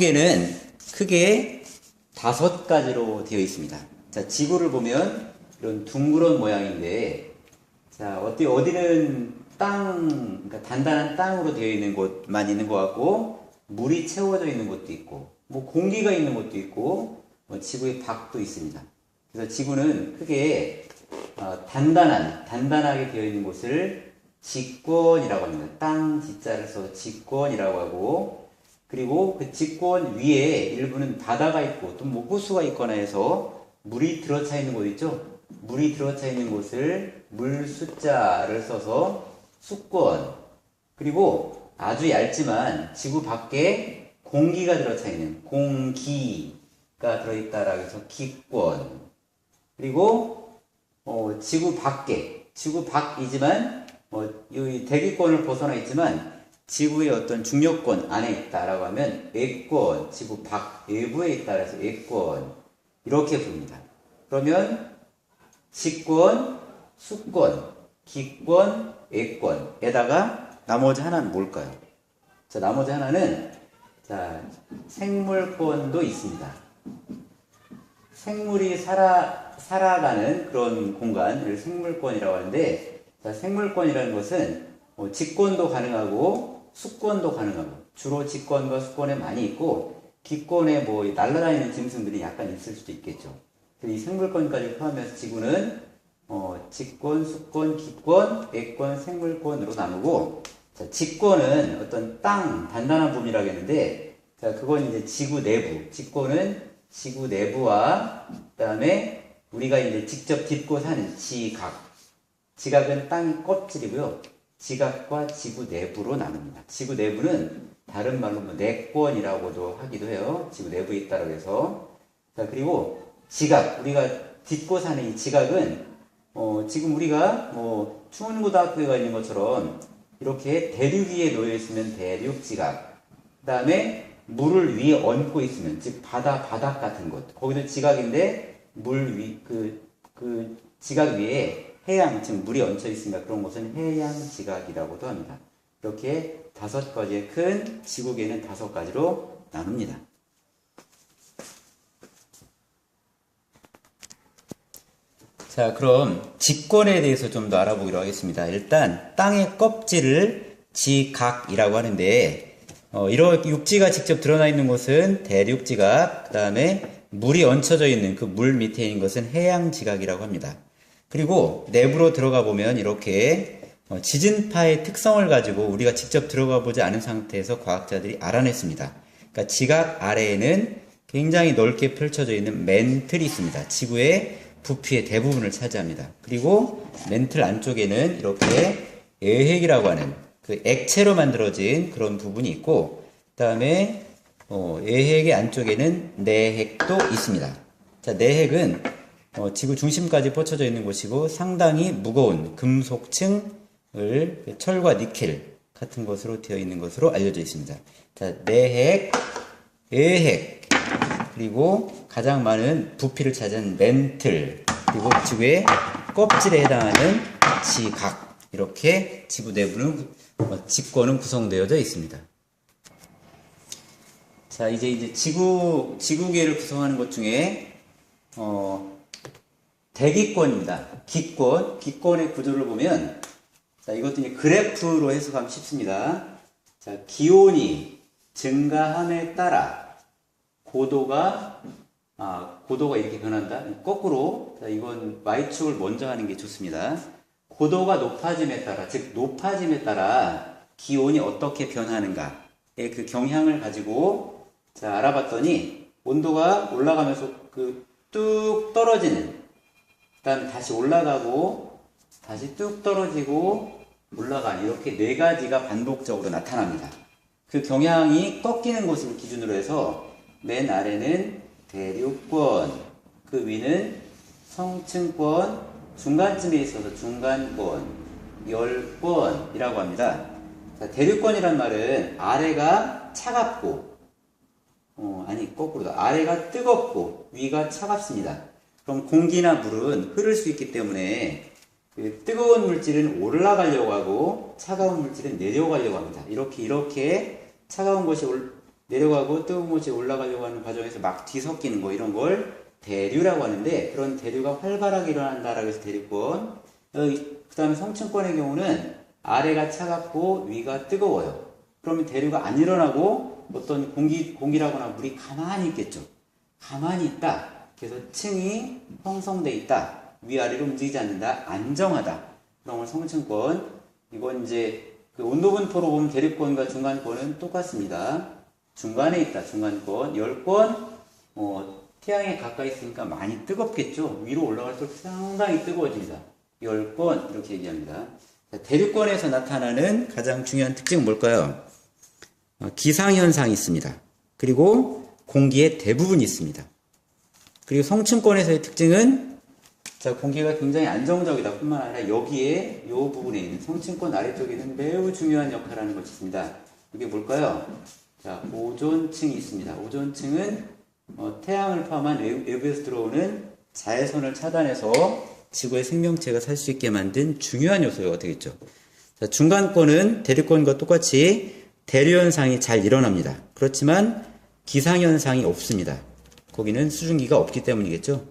지구계는 크게 5가지로 되어 있습니다. 자, 지구를 보면 이런 둥그런 모양인데, 자, 어디는 그러니까 단단한 땅으로 되어 있는 곳만 있는 것 같고, 물이 채워져 있는 곳도 있고, 뭐 공기가 있는 곳도 있고, 뭐 지구의 밖도 있습니다. 그래서 지구는 크게 단단하게 되어 있는 곳을 직권이라고 합니다. 땅 지자를 써서 직권이라고 하고, 그리고 그 직권 위에 일부는 바다가 있고 또 뭐 호수가 있거나 해서 물이 들어차 있는 곳 있죠? 물이 들어차 있는 곳을 물 숫자를 써서 수권. 그리고 아주 얇지만 지구 밖에 공기가 들어차 있는 공기가 들어있다라고 해서 기권. 그리고 지구 밖이지만 이 대기권을 벗어나 있지만 지구의 어떤 중력권 안에 있다라고 하면 애권, 지구 밖 외부에 있다 그래서 애권 이렇게 부릅니다. 그러면 직권, 수권, 기권, 애권에다가 나머지 하나는 뭘까요? 자, 나머지 하나는 생물권도 있습니다. 생물이 살아가는 그런 공간을 생물권이라고 하는데, 자, 생물권이라는 것은 직권도 가능하고 수권도 가능하고, 주로 직권과 수권에 많이 있고 기권에 뭐 날아다니는 짐승들이 약간 있을 수도 있겠죠. 이 생물권까지 포함해서 지구는 직권, 수권, 기권, 애권, 생물권으로 나누고, 자, 직권은 어떤 단단한 부분이라고 했는데, 자, 그건 이제 지구 내부, 직권은 지구 내부와 그다음에 우리가 이제 직접 딛고 사는 지각은 땅의 껍질이고요. 지각과 지구 내부로 나눕니다. 지구 내부는 다른 말로 뭐 내권이라고도 하기도 해요. 지구 내부에 있다고 해서. 자, 그리고 지각, 우리가 딛고 사는 이 지각은 지금 우리가 뭐 충운고등학교가 있는 것처럼 이렇게 대륙 위에 놓여 있으면 대륙 지각. 그다음에 물을 위에 얹고 있으면, 즉 바닥 같은 곳, 거기도 지각인데 물 위 그 지각 위에 해양, 즉 물이 얹혀 있으니까 그런 곳은 해양 지각이라고도 합니다. 이렇게 5가지의 큰 지구계는 5가지로 나눕니다. 자, 그럼 직권에 대해서 좀 더 알아보기로 하겠습니다. 일단 땅의 껍질을 지각이라고 하는데, 이렇게 육지가 직접 드러나 있는 곳은 대륙 지각, 그 다음에 물이 얹혀져 있는 그 물 밑에 있는 것은 해양 지각이라고 합니다. 그리고 내부로 들어가 보면 이렇게 지진파의 특성을 가지고 우리가 직접 들어가 보지 않은 상태에서 과학자들이 알아냈습니다. 그러니까 지각 아래에는 굉장히 넓게 펼쳐져 있는 맨틀이 있습니다. 지구의 부피의 대부분을 차지합니다. 그리고 맨틀 안쪽에는 이렇게 애핵이라고 하는 그 액체로 만들어진 그런 부분이 있고, 그 다음에 애핵의 안쪽에는 내핵도 있습니다. 자, 내핵은 지구 중심까지 뻗쳐져 있는 곳이고 상당히 무거운 금속층을 철과 니켈 같은 것으로 되어 있는 것으로 알려져 있습니다. 자, 내핵, 애핵, 그리고 가장 많은 부피를 차지한 맨틀, 그리고 지구의 껍질에 해당하는 지각, 이렇게 지구 내부는 직권은 구성되어져 있습니다. 자, 이제 지구계를 구성하는 것 중에 대기권입니다. 기권의 구조를 보면, 자, 이것도 이제 그래프로 해석하면 쉽습니다. 자, 기온이 증가함에 따라 고도가 이렇게 변한다. 거꾸로, 자, 이건 Y축을 먼저 하는 게 좋습니다. 고도가 높아짐에 따라, 즉 높아짐에 따라 기온이 어떻게 변하는가의 그 경향을 가지고, 자, 알아봤더니 온도가 올라가면서 뚝 떨어지는, 그다음 다시 올라가고 다시 뚝 떨어지고 올라가는, 이렇게 4가지가 반복적으로 나타납니다. 그 경향이 꺾이는 곳을 기준으로 해서 맨 아래는 대륙권, 그 위는 성층권, 중간쯤에 있어서 중간권, 열권이라고 합니다. 자, 대륙권이란 말은 아래가 차갑고, 거꾸로다. 아래가 뜨겁고 위가 차갑습니다. 그럼 공기나 물은 흐를 수 있기 때문에 그 뜨거운 물질은 올라가려고 하고 차가운 물질은 내려가려고 합니다. 이렇게 차가운 것이 내려가고 뜨거운 곳에 올라가려고 하는 과정에서 막 뒤섞이는 거 이런 걸 대류라고 하는데 그런 대류가 활발하게 일어난다라고 해서 대류권. 그 다음에 성층권의 경우는 아래가 차갑고 위가 뜨거워요. 그러면 대류가 안 일어나고 어떤 공기라거나 물이 가만히 있겠죠. 가만히 있다. 그래서 층이 형성돼 있다. 위아래로 움직이지 않는다. 안정하다. 그런 걸 성층권. 이건 이제 그 온도 분포로 보면 대류권과 중간권은 똑같습니다. 중간에 있다. 중간권. 열권. 태양에 가까이 있으니까 많이 뜨겁겠죠. 위로 올라갈수록 상당히 뜨거워집니다. 열권 이렇게 얘기합니다. 대류권에서 나타나는 가장 중요한 특징은 뭘까요? 기상현상이 있습니다. 그리고 공기의 대부분이 있습니다. 그리고 성층권에서의 특징은 공기가 굉장히 안정적이다 뿐만 아니라 여기에 이 부분에 있는 성층권 아래쪽에는 매우 중요한 역할을 하는 것이 있습니다. 이게 뭘까요? 오존층이 있습니다. 오존층은 태양을 포함한 외부에서 들어오는 자외선을 차단해서 지구의 생명체가 살 수 있게 만든 중요한 요소가 되겠죠. 중간권은 대류권과 똑같이 대류현상이 잘 일어납니다. 그렇지만 기상현상이 없습니다. 거기는 수증기가 없기 때문이겠죠.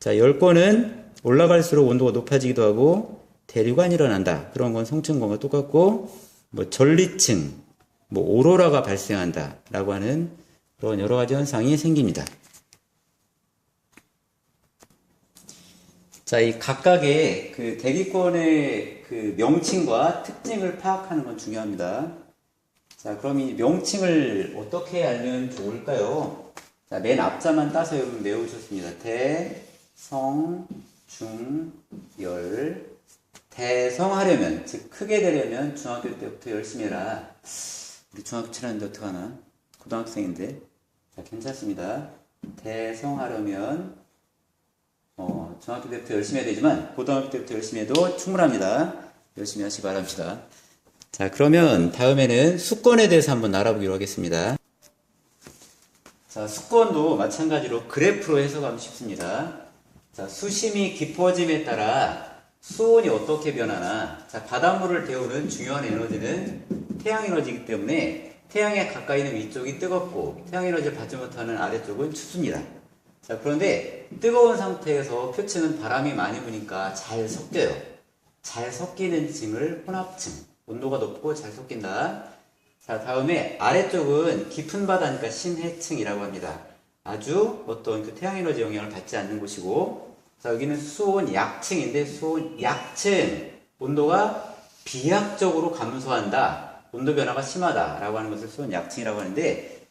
열권은 올라갈수록 온도가 높아지기도 하고 대류가 안 일어난다. 그런 건 성층권과 똑같고 전리층, 오로라가 발생한다 라고 하는 그런 여러 가지 현상이 생깁니다. 이 각각의 그 대기권의 그 명칭과 특징을 파악하는 건 중요합니다. 그럼 이 명칭을 어떻게 알면 좋을까요? 맨 앞자만 따서 여러분 매우 좋습니다. 대, 성, 중, 열. 대성하려면, 즉 크게 되려면 중학교 때부터 열심히 해라. 우리 중학교 7학년인데 어떡하나? 고등학생인데. 괜찮습니다. 대성하려면 중학교 때부터 열심히 해야 되지만 고등학교 때부터 열심히 해도 충분합니다. 열심히 하시기 바랍니다. 그러면 다음에는 수권에 대해서 한번 알아보기로 하겠습니다. 수권도 마찬가지로 그래프로 해석하면 쉽습니다. 수심이 깊어짐에 따라 수온이 어떻게 변하나. 바닷물을 데우는 중요한 에너지는 태양 에너지이기 때문에 태양에 가까이 있는 위쪽이 뜨겁고 태양 에너지를 받지 못하는 아래쪽은 춥습니다. 그런데 뜨거운 상태에서 표층은 바람이 많이 부니까 잘 섞여요. 잘 섞이는 층을 혼합층. 온도가 높고 잘 섞인다. 다음에 아래쪽은 깊은 바다니까 심해층이라고 합니다. 아주 어떤 그 태양 에너지 영향을 받지 않는 곳이고, 여기는 수온 약층인데 수온 약층. 온도가 비약적으로 감소한다. 온도 변화가 심하다라고 하는 것을 수온 약층이라고 하는데,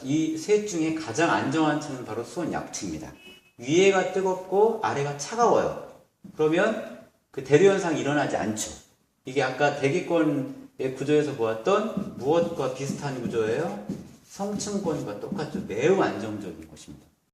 이 셋 중에 가장 안정한 층은 바로 수온 약층입니다. 위에가 뜨겁고 아래가 차가워요. 그러면 그 대류현상이 일어나지 않죠. 이게 아까 대기권의 구조에서 보았던 무엇과 비슷한 구조예요? 성층권과 똑같죠. 매우 안정적인 곳입니다.